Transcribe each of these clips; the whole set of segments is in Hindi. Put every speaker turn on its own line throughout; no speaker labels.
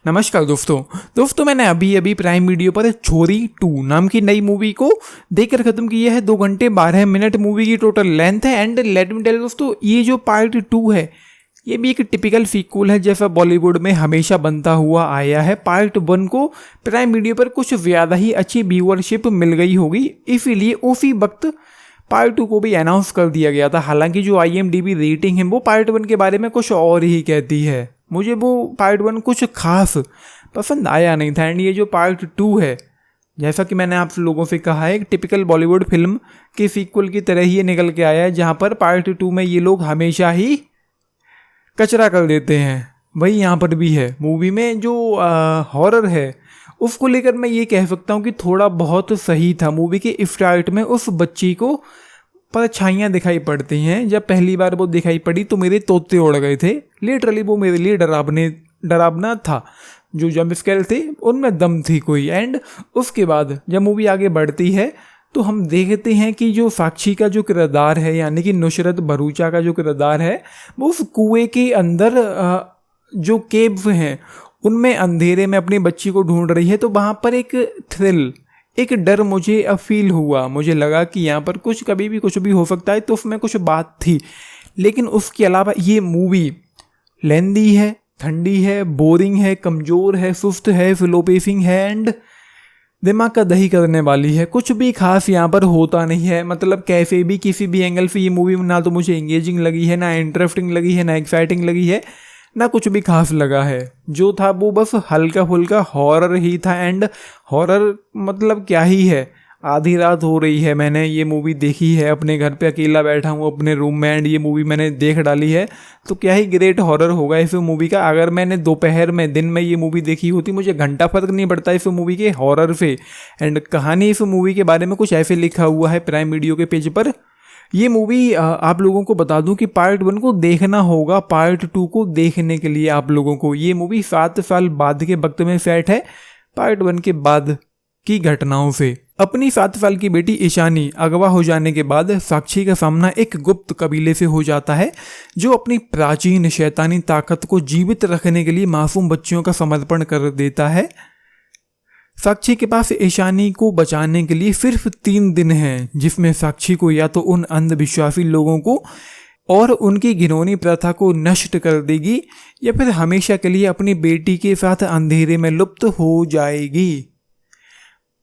नमस्कार दोस्तों मैंने अभी अभी प्राइम वीडियो पर छोरी 2 नाम की नई मूवी को देखकर ख़त्म किया है। 2 घंटे 12 मिनट मूवी की टोटल लेंथ है। एंड लेट मी टेल दोस्तों, ये जो पार्ट 2 है ये भी एक टिपिकल सीक्वल है जैसा बॉलीवुड में हमेशा बनता हुआ आया है। पार्ट 1 को प्राइम वीडियो पर कुछ ज़्यादा ही अच्छी व्यूअरशिप मिल गई होगी, इसीलिए उसी वक्त पार्ट 2 को भी अनाउंस कर दिया गया था। हालांकि जो IMDb रेटिंग है वो पार्ट 1 के बारे में कुछ और ही कहती है। मुझे वो पार्ट 1 कुछ खास पसंद आया नहीं था। एंड ये जो पार्ट 2 है, जैसा कि मैंने आप लोगों से कहा है, एक टिपिकल बॉलीवुड फिल्म के सीक्वल की तरह ही ये निकल के आया है, जहाँ पर पार्ट 2 में ये लोग हमेशा ही कचरा कर देते हैं। वही यहाँ पर भी है। मूवी में जो हॉरर है उसको लेकर मैं ये कह सकता हूँ कि थोड़ा बहुत सही था। मूवी के स्टार्ट में उस बच्ची को परछाइयाँ दिखाई पड़ती हैं। जब पहली बार वो दिखाई पड़ी तो मेरे तोते उड़ गए थे। लिटरली वो मेरे लिए डरावना था। जो जंप स्केयर थे उनमें दम थी कोई। एंड उसके बाद जब मूवी आगे बढ़ती है तो हम देखते हैं कि जो साक्षी का जो किरदार है, यानी कि नुसरत भरूचा का जो किरदार है, वो उस कुएं के अंदर जो केव्स हैं उनमें अंधेरे में अपनी बच्ची को ढूंढ रही है। तो वहाँ पर एक थ्रिल, एक डर मुझे फील हुआ। मुझे लगा कि यहाँ पर कभी भी कुछ भी हो सकता है, तो उसमें कुछ बात थी। लेकिन उसके अलावा ये मूवी लेंदी है, ठंडी है, बोरिंग है, कमज़ोर है, सुस्त है, स्लो पेसिंग है एंड दिमाग का दही करने वाली है। कुछ भी खास यहाँ पर होता नहीं है। मतलब कैसे भी किसी भी एंगल से ये मूवी ना तो मुझे एंगेजिंग लगी है, ना इंटरेस्टिंग लगी है, ना एक्साइटिंग लगी है, ना कुछ भी खास लगा है। जो था वो बस हल्का फुल्का हॉरर ही था। एंड हॉरर मतलब क्या ही है, आधी रात हो रही है, मैंने ये मूवी देखी है, अपने घर पे अकेला बैठा हूँ अपने रूम में, एंड ये मूवी मैंने देख डाली है, तो क्या ही ग्रेट हॉरर होगा इस मूवी का। अगर मैंने दोपहर में, दिन में ये मूवी देखी होती, मुझे घंटा फर्क नहीं पड़ता इस मूवी के हॉरर से। एंड कहानी इस मूवी के बारे में कुछ ऐसे लिखा हुआ है प्राइम वीडियो के पेज पर। ये मूवी आप लोगों को बता दूं कि पार्ट 1 को देखना होगा पार्ट 2 को देखने के लिए। आप लोगों को ये मूवी 7 साल बाद के वक्त में सेट है, पार्ट 1 के बाद की घटनाओं से। अपनी 7 साल की बेटी ईशानी अगवा हो जाने के बाद साक्षी का सामना एक गुप्त कबीले से हो जाता है, जो अपनी प्राचीन शैतानी ताकत को जीवित रखने के लिए मासूम बच्चियों का समर्पण कर देता है। साक्षी के पास ईशानी को बचाने के लिए सिर्फ 3 दिन हैं, जिसमें साक्षी को या तो उन अंधविश्वासी लोगों को और उनकी घिनौनी प्रथा को नष्ट कर देगी, या फिर हमेशा के लिए अपनी बेटी के साथ अंधेरे में लुप्त हो जाएगी।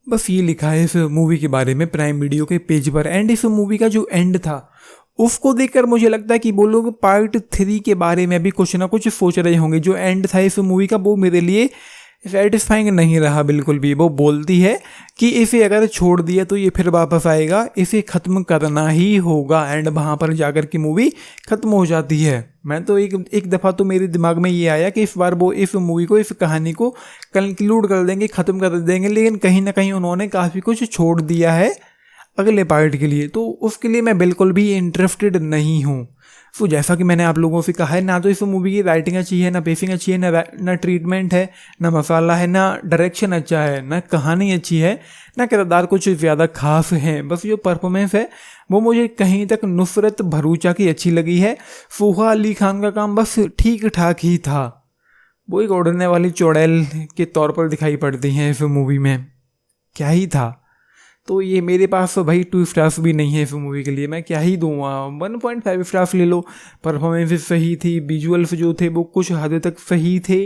बस ये लिखा है इस मूवी के बारे में प्राइम वीडियो के पेज पर। एंड इस मूवी का जो एंड था उसको देखकर मुझे लगता है कि वो लोग पार्ट 3 के बारे में भी कुछ ना कुछ सोच रहे होंगे। जो एंड था इस मूवी का वो मेरे लिए सेटिस्फाइंग नहीं रहा बिल्कुल भी। वो बोलती है कि इसे अगर छोड़ दिया तो ये फिर वापस आएगा, इसे ख़त्म करना ही होगा। एंड वहाँ पर जाकर की मूवी ख़त्म हो जाती है। मैं तो एक दफ़ा तो मेरे दिमाग में ये आया कि इस बार वो इस मूवी को, इस कहानी को कंक्लूड कर देंगे, ख़त्म कर देंगे, लेकिन कहीं ना कहीं उन्होंने काफ़ी कुछ छोड़ दिया है अगले पार्ट के लिए। तो उसके लिए मैं बिल्कुल भी इंटरेस्टेड नहीं हूँ। तो जैसा कि मैंने आप लोगों से कहा है, ना तो इस मूवी की राइटिंग अच्छी है, ना पेसिंग अच्छी है, ना ट्रीटमेंट है, ना मसाला है, ना डायरेक्शन अच्छा है, ना कहानी अच्छी है, ना किरदार कुछ ज़्यादा खास है। बस जो परफॉर्मेंस है वो मुझे कहीं तक नुसरत भरूचा की अच्छी लगी है। फूहा अली खान का काम बस ठीक ठाक ही था। वो एक उड़ने वाली चुड़ैल के तौर पर दिखाई पड़ती हैं इस मूवी में, क्या ही था। तो ये मेरे पास तो भाई 2 स्टार्स भी नहीं है इस मूवी के लिए। मैं क्या ही दूँगा, 1.5 स्टार्स ले लो। परफॉर्मेंस सही थी, विजुअल्स जो थे वो कुछ हद तक सही थे,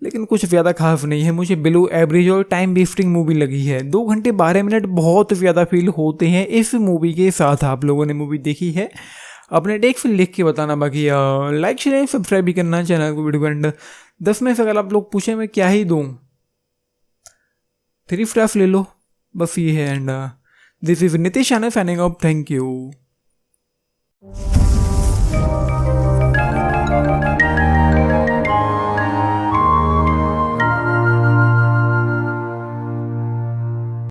लेकिन कुछ ज़्यादा खास नहीं है। मुझे बिलो एवरेज और टाइम वेस्टिंग मूवी लगी है। 2 घंटे 12 मिनट बहुत ज़्यादा फील होते हैं इस मूवी के साथ। आप लोगों ने मूवी देखी है, अपने टेक्स्ट लिख के बताना। बाकी लाइक शेयर सब्सक्राइब भी करना चैनल को। वीडियो एंड 10 में से अगर आप लोग पूछें मैं क्या ही दूँ, 3 स्टार्स ले लो, बस ये है। And this is Nitish signing off. Thank you.